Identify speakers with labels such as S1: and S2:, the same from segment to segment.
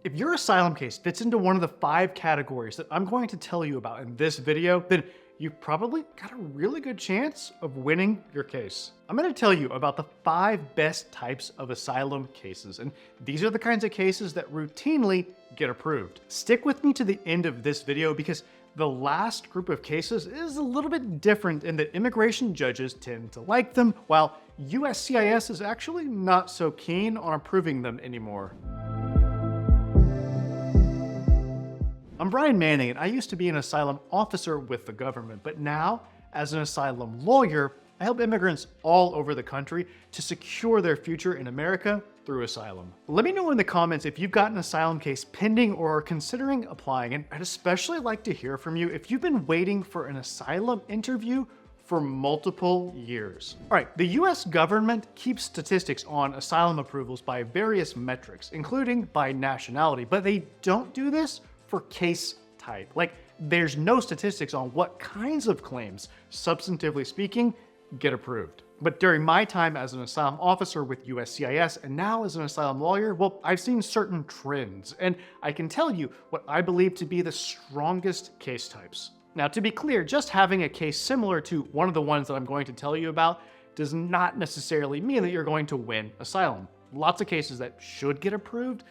S1: If your asylum case fits into one of the 5 categories that I'm going to tell you about in this video, then you've probably got a really good chance of winning your case. I'm going to tell you about the 5 best types of asylum cases, and these are the kinds of cases that routinely get approved. Stick with me to the end of this video because the last group of cases is a little bit different in that immigration judges tend to like them, while USCIS is actually not so keen on approving them anymore. I'm Brian Manning, and I used to be an asylum officer with the government, but now, as an asylum lawyer, I help immigrants all over the country to secure their future in America through asylum. Let me know in the comments if you've got an asylum case pending or are considering applying, and I'd especially like to hear from you if you've been waiting for an asylum interview for multiple years. All right, the US government keeps statistics on asylum approvals by various metrics, including by nationality, but they don't do this for case type. Like, there's no statistics on what kinds of claims, substantively speaking, get approved. But during my time as an asylum officer with USCIS and now as an asylum lawyer, well, I've seen certain trends, and I can tell you what I believe to be the strongest case types. Now, to be clear, just having a case similar to one of the ones that I'm going to tell you about does not necessarily mean that you're going to win asylum. Lots of cases that should get approved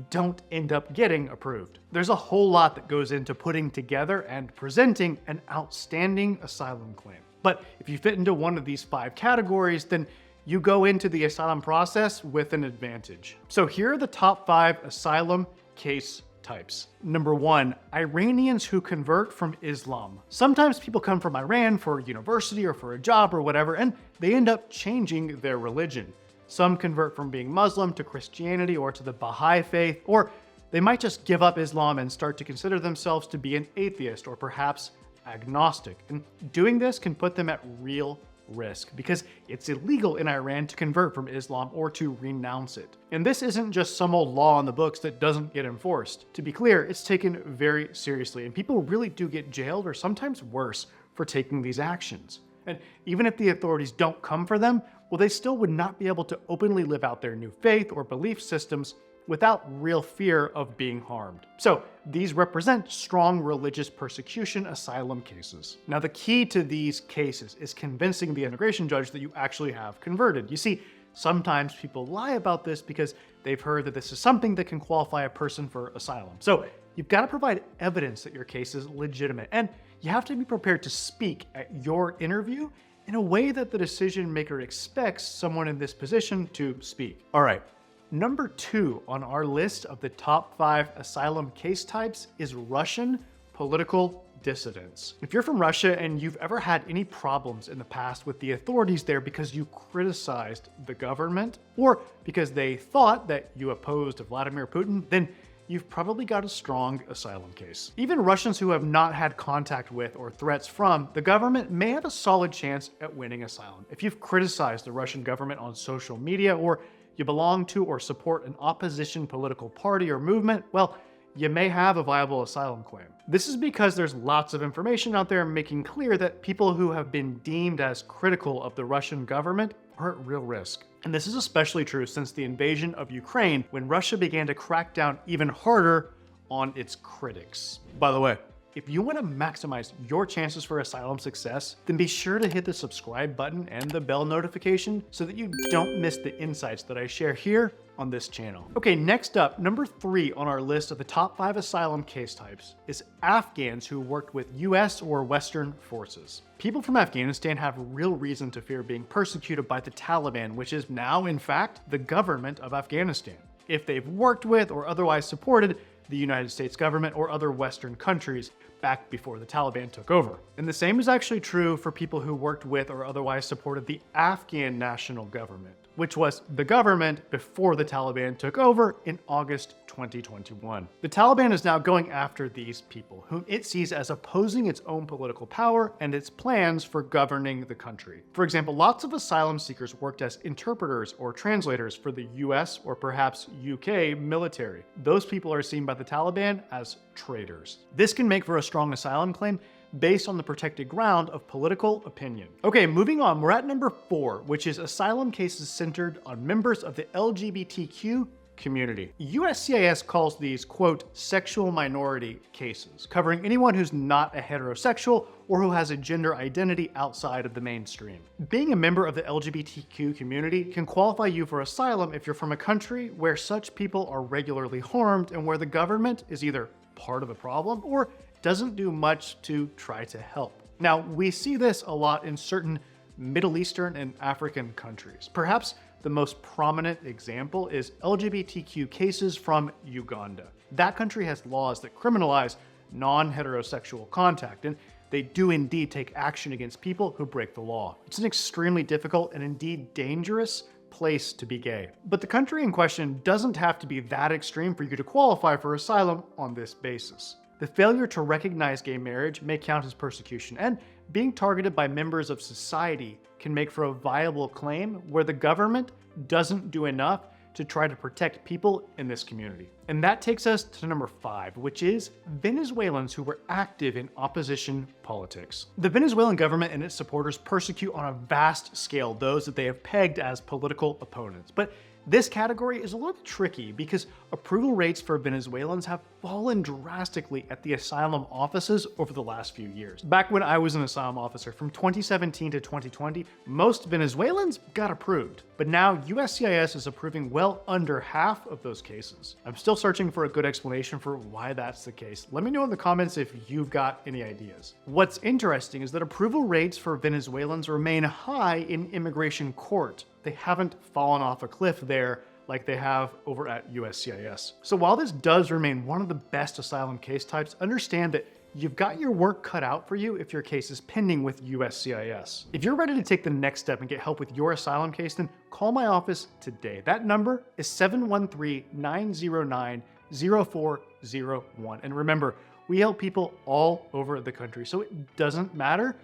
S1: don't end up getting approved. There's a whole lot that goes into putting together and presenting an outstanding asylum claim. But if you fit into one of these 5 categories, then you go into the asylum process with an advantage. So here are the top 5 asylum case types. Number 1, Iranians who convert from Islam. Sometimes people come from Iran for university or for a job or whatever, and they end up changing their religion. Some convert from being Muslim to Christianity or to the Baha'i faith, or they might just give up Islam and start to consider themselves to be an atheist or perhaps agnostic. And doing this can put them at real risk because it's illegal in Iran to convert from Islam or to renounce it. And this isn't just some old law on the books that doesn't get enforced. To be clear, it's taken very seriously, and people really do get jailed or sometimes worse for taking these actions. And even if the authorities don't come for them, well, they still would not be able to openly live out their new faith or belief systems without real fear of being harmed. So these represent strong religious persecution asylum cases. Now, the key to these cases is convincing the immigration judge that you actually have converted. You see, sometimes people lie about this because they've heard that this is something that can qualify a person for asylum. So you've got to provide evidence that your case is legitimate, and you have to be prepared to speak at your interview in a way that the decision maker expects someone in this position to speak. All right, number 2 on our list of the top 5 asylum case types is Russian political dissidents. If you're from Russia and you've ever had any problems in the past with the authorities there because you criticized the government or because they thought that you opposed Vladimir Putin, then you've probably got a strong asylum case. Even Russians who have not had contact with or threats from the government may have a solid chance at winning asylum. If you've criticized the Russian government on social media, or you belong to or support an opposition political party or movement, well, you may have a viable asylum claim. This is because there's lots of information out there making clear that people who have been deemed as critical of the Russian government are at real risk. And this is especially true since the invasion of Ukraine, when Russia began to crack down even harder on its critics. By the way, if you want to maximize your chances for asylum success, then be sure to hit the subscribe button and the bell notification so that you don't miss the insights that I share here on this channel. Okay, next up, number 3 on our list of the top 5 asylum case types is Afghans who worked with US or Western forces. People from Afghanistan have real reason to fear being persecuted by the Taliban, which is now, in fact, the government of Afghanistan. If they've worked with or otherwise supported the United States government or other Western countries back before the Taliban took over. And the same is actually true for people who worked with or otherwise supported the Afghan national government, which was the government before the Taliban took over in August 2021. The Taliban is now going after these people, whom it sees as opposing its own political power and its plans for governing the country. For example, lots of asylum seekers worked as interpreters or translators for the US or perhaps UK military. Those people are seen by the Taliban as traitors. This can make for a strong asylum claim based on the protected ground of political opinion. Okay, moving on, we're at number 4, which is asylum cases centered on members of the LGBTQ community. USCIS calls these, quote, sexual minority cases, covering anyone who's not a heterosexual or who has a gender identity outside of the mainstream. Being a member of the LGBTQ community can qualify you for asylum if you're from a country where such people are regularly harmed and where the government is either part of the problem or doesn't do much to try to help. Now, we see this a lot in certain Middle Eastern and African countries. Perhaps the most prominent example is LGBTQ cases from Uganda. That country has laws that criminalize non-heterosexual contact, and they do indeed take action against people who break the law. It's an extremely difficult and indeed dangerous place to be gay. But the country in question doesn't have to be that extreme for you to qualify for asylum on this basis. The failure to recognize gay marriage may count as persecution, and being targeted by members of society can make for a viable claim where the government doesn't do enough to try to protect people in this community. And that takes us to number 5, which is Venezuelans who were active in opposition politics. The Venezuelan government and its supporters persecute on a vast scale those that they have pegged as political opponents. But this category is a little tricky because approval rates for Venezuelans have fallen drastically at the asylum offices over the last few years. Back when I was an asylum officer from 2017 to 2020, most Venezuelans got approved. But now USCIS is approving well under half of those cases. I'm still searching for a good explanation for why that's the case. Let me know in the comments if you've got any ideas. What's interesting is that approval rates for Venezuelans remain high in immigration court. They haven't fallen off a cliff there like they have over at USCIS. So while this does remain one of the best asylum case types, understand that you've got your work cut out for you if your case is pending with USCIS. If you're ready to take the next step and get help with your asylum case, then call my office today. That number is 713-909-0401. And remember, we help people all over the country, so it doesn't matter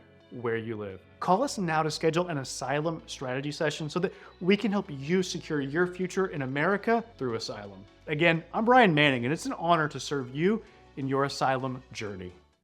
S1: where you live. Call us now to schedule an asylum strategy session so that we can help you secure your future in America through asylum. Again, I'm Brian Manning, and it's an honor to serve you in your asylum journey.